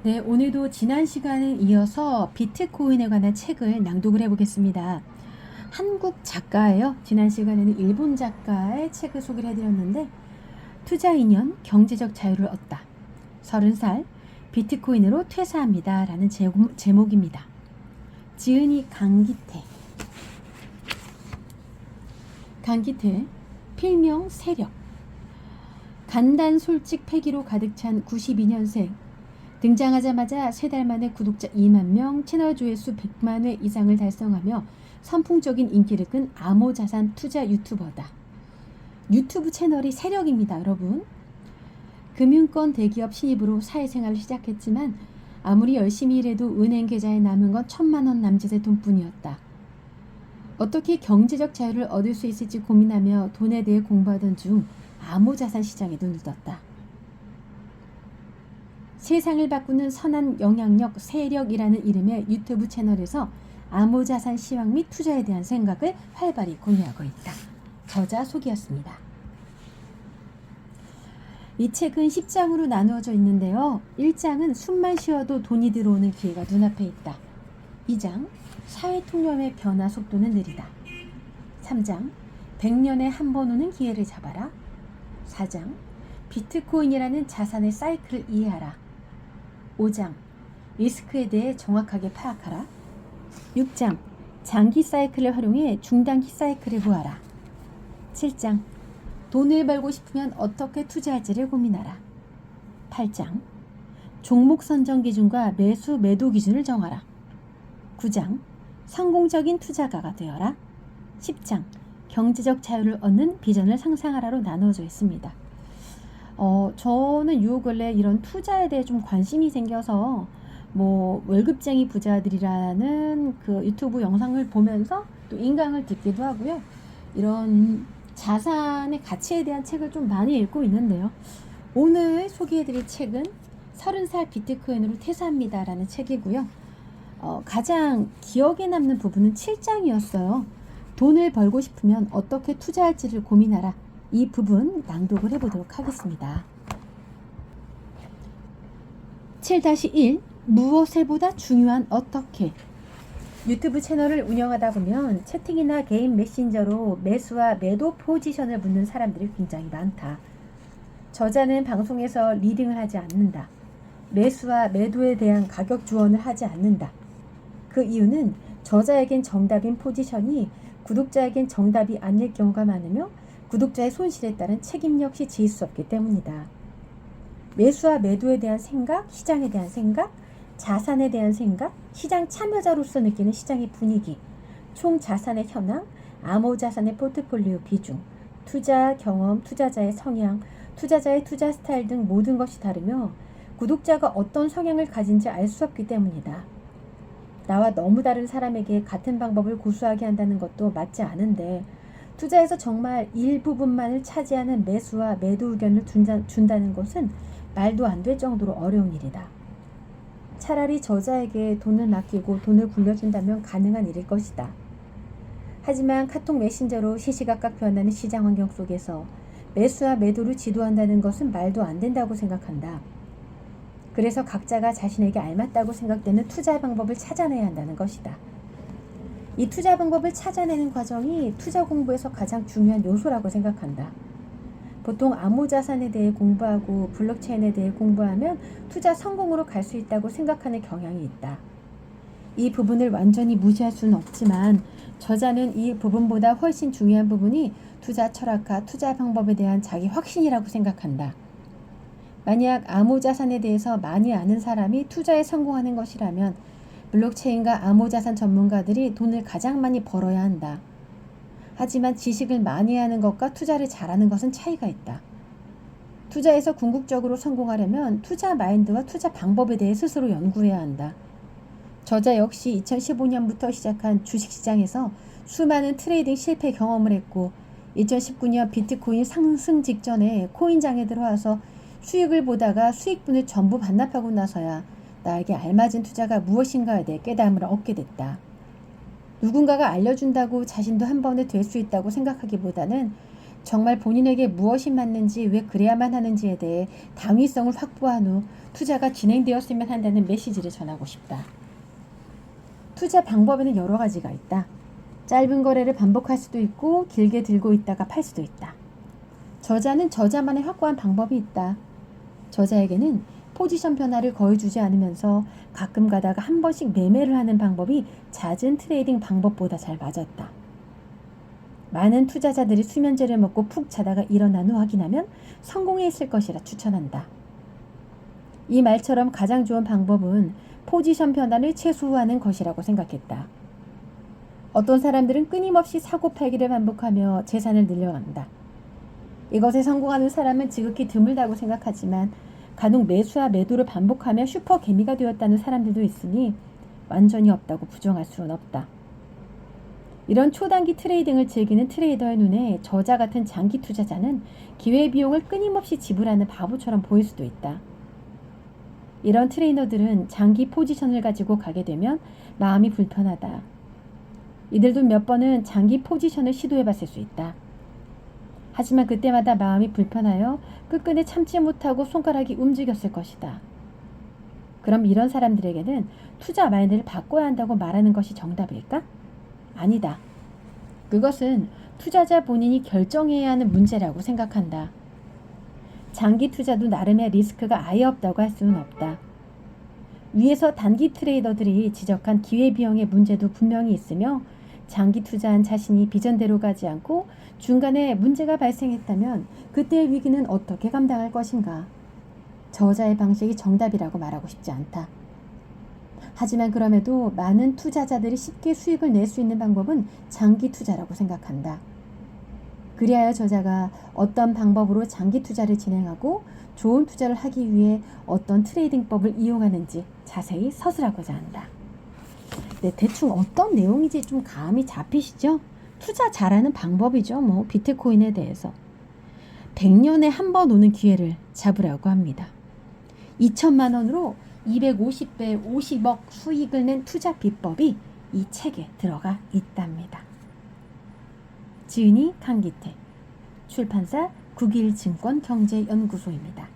네, 오늘도 지난 시간에 이어서 비트코인에 관한 책을 낭독을 해보겠습니다. 한국 작가예요. 지난 시간에는 일본 작가의 책을 소개를 해드렸는데 투자 2년 경제적 자유를 얻다. 30살 비트코인으로 퇴사합니다. 라는 제목입니다. 지은이 강기태, 필명 세력. 간단 솔직 패기로 가득 찬 92년생. 등장하자마자 3달 만에 구독자 2만 명, 채널 조회수 100만 회 이상을 달성하며 선풍적인 인기를 끈 암호자산 투자 유튜버다. 유튜브 채널이 세력입니다, 여러분. 금융권 대기업 신입으로 사회생활을 시작했지만 아무리 열심히 일해도 은행 계좌에 남은 건 1,000만 원 남짓의 돈뿐이었다. 어떻게 경제적 자유를 얻을 수 있을지 고민하며 돈에 대해 공부하던 중 암호자산 시장에 눈을 떴다. 세상을 바꾸는 선한 영향력 세력이라는 이름의 유튜브 채널에서 암호자산 시황 및 투자에 대한 생각을 활발히 공유하고 있다. 저자 소개였습니다. 이 책은 10장으로 나누어져 있는데요. 1장은 숨만 쉬어도 돈이 들어오는 기회가 눈앞에 있다. 2장, 사회통념의 변화 속도는 느리다. 3장, 100년에 한 번 오는 기회를 잡아라. 4장, 비트코인이라는 자산의 사이클을 이해하라. 5장, 리스크에 대해 정확하게 파악하라. 6장, 장기 사이클을 활용해 중단기 사이클을 보아라. 7장, 돈을 벌고 싶으면 어떻게 투자할지를 고민하라. 8장, 종목 선정 기준과 매수 매도 기준을 정하라. 9장, 성공적인 투자가가 되어라. 10장, 경제적 자유를 얻는 비전을 상상하라로 나누어져 있습니다. 저는 요 근래 이런 투자에 대해 좀 관심이 생겨서 월급쟁이 부자들이라는 그 유튜브 영상을 보면서 또 인강을 듣기도 하고요. 이런 자산의 가치에 대한 책을 좀 많이 읽고 있는데요. 오늘 소개해드릴 책은 30살 비트코인으로 퇴사합니다 라는 책이고요. 가장 기억에 남는 부분은 7장이었어요. 돈을 벌고 싶으면 어떻게 투자할지를 고민하라. 이 부분 낭독을 해보도록 하겠습니다. 7-1 무엇을보다 중요한 어떻게. 유튜브 채널을 운영하다 보면 채팅이나 개인 메신저로 매수와 매도 포지션을 묻는 사람들이 굉장히 많다. 저자는 방송에서 리딩을 하지 않는다. 매수와 매도에 대한 가격 주원을 하지 않는다. 그 이유는 저자에겐 정답인 포지션이 구독자에겐 정답이 아닐 경우가 많으며 구독자의 손실에 따른 책임 역시 지을 수 없기 때문이다. 매수와 매도에 대한 생각, 시장에 대한 생각, 자산에 대한 생각, 시장 참여자로서 느끼는 시장의 분위기, 총 자산의 현황, 암호자산의 포트폴리오 비중, 투자 경험, 투자자의 성향, 투자자의 투자 스타일 등 모든 것이 다르며 구독자가 어떤 성향을 가진지 알 수 없기 때문이다. 나와 너무 다른 사람에게 같은 방법을 고수하게 한다는 것도 맞지 않은데 투자에서 정말 일부분만을 차지하는 매수와 매도 의견을 준다는 것은 말도 안 될 정도로 어려운 일이다. 차라리 저자에게 돈을 맡기고 돈을 굴려준다면 가능한 일일 것이다. 하지만 카톡 메신저로 시시각각 변하는 시장 환경 속에서 매수와 매도를 지도한다는 것은 말도 안 된다고 생각한다. 그래서 각자가 자신에게 알맞다고 생각되는 투자 방법을 찾아내야 한다는 것이다. 이 투자 방법을 찾아내는 과정이 투자 공부에서 가장 중요한 요소라고 생각한다. 보통 암호자산에 대해 공부하고 블록체인에 대해 공부하면 투자 성공으로 갈 수 있다고 생각하는 경향이 있다. 이 부분을 완전히 무시할 수는 없지만 저자는 이 부분보다 훨씬 중요한 부분이 투자 철학과 투자 방법에 대한 자기 확신이라고 생각한다. 만약 암호자산에 대해서 많이 아는 사람이 투자에 성공하는 것이라면 블록체인과 암호자산 전문가들이 돈을 가장 많이 벌어야 한다. 하지만 지식을 많이 하는 것과 투자를 잘하는 것은 차이가 있다. 투자에서 궁극적으로 성공하려면 투자 마인드와 투자 방법에 대해 스스로 연구해야 한다. 저자 역시 2015년부터 시작한 주식시장에서 수많은 트레이딩 실패 경험을 했고 2019년 비트코인 상승 직전에 코인장에 들어와서 수익을 보다가 수익분을 전부 반납하고 나서야 나에게 알맞은 투자가 무엇인가에 대해 깨달음을 얻게 됐다. 누군가가 알려준다고 자신도 한 번에 될 수 있다고 생각하기보다는 정말 본인에게 무엇이 맞는지, 왜 그래야만 하는지에 대해 당위성을 확보한 후 투자가 진행되었으면 한다는 메시지를 전하고 싶다. 투자 방법에는 여러 가지가 있다. 짧은 거래를 반복할 수도 있고 길게 들고 있다가 팔 수도 있다. 저자는 저자만의 확고한 방법이 있다. 저자에게는 포지션 변화를 거의 주지 않으면서 가끔 가다가 한 번씩 매매를 하는 방법이 잦은 트레이딩 방법보다 잘 맞았다. 많은 투자자들이 수면제를 먹고 푹 자다가 일어난 후 확인하면 성공해 있을 것이라 추천한다. 이 말처럼 가장 좋은 방법은 포지션 변화를 최소화하는 것이라고 생각했다. 어떤 사람들은 끊임없이 사고 팔기를 반복하며 재산을 늘려간다. 이것에 성공하는 사람은 지극히 드물다고 생각하지만 간혹 매수와 매도를 반복하며 슈퍼 개미가 되었다는 사람들도 있으니 완전히 없다고 부정할 수는 없다. 이런 초단기 트레이딩을 즐기는 트레이더의 눈에 저자 같은 장기 투자자는 기회비용을 끊임없이 지불하는 바보처럼 보일 수도 있다. 이런 트레이너들은 장기 포지션을 가지고 가게 되면 마음이 불편하다. 이들도 몇 번은 장기 포지션을 시도해봤을 수 있다. 하지만 그때마다 마음이 불편하여 끝끝내 참지 못하고 손가락이 움직였을 것이다. 그럼 이런 사람들에게는 투자 마인드를 바꿔야 한다고 말하는 것이 정답일까? 아니다. 그것은 투자자 본인이 결정해야 하는 문제라고 생각한다. 장기 투자도 나름의 리스크가 아예 없다고 할 수는 없다. 위에서 단기 트레이더들이 지적한 기회비용의 문제도 분명히 있으며 장기 투자한 자신이 비전대로 가지 않고 중간에 문제가 발생했다면 그때의 위기는 어떻게 감당할 것인가? 저자의 방식이 정답이라고 말하고 싶지 않다. 하지만 그럼에도 많은 투자자들이 쉽게 수익을 낼 수 있는 방법은 장기 투자라고 생각한다. 그리하여 저자가 어떤 방법으로 장기 투자를 진행하고 좋은 투자를 하기 위해 어떤 트레이딩법을 이용하는지 자세히 서술하고자 한다. 네, 대충 어떤 내용인지 좀 감이 잡히시죠? 투자 잘하는 방법이죠. 비트코인에 대해서. 100년에 한 번 오는 기회를 잡으라고 합니다. 2천만 원으로 250배 50억 수익을 낸 투자 비법이 이 책에 들어가 있답니다. 지은이 강기태, 출판사 국일증권경제연구소입니다.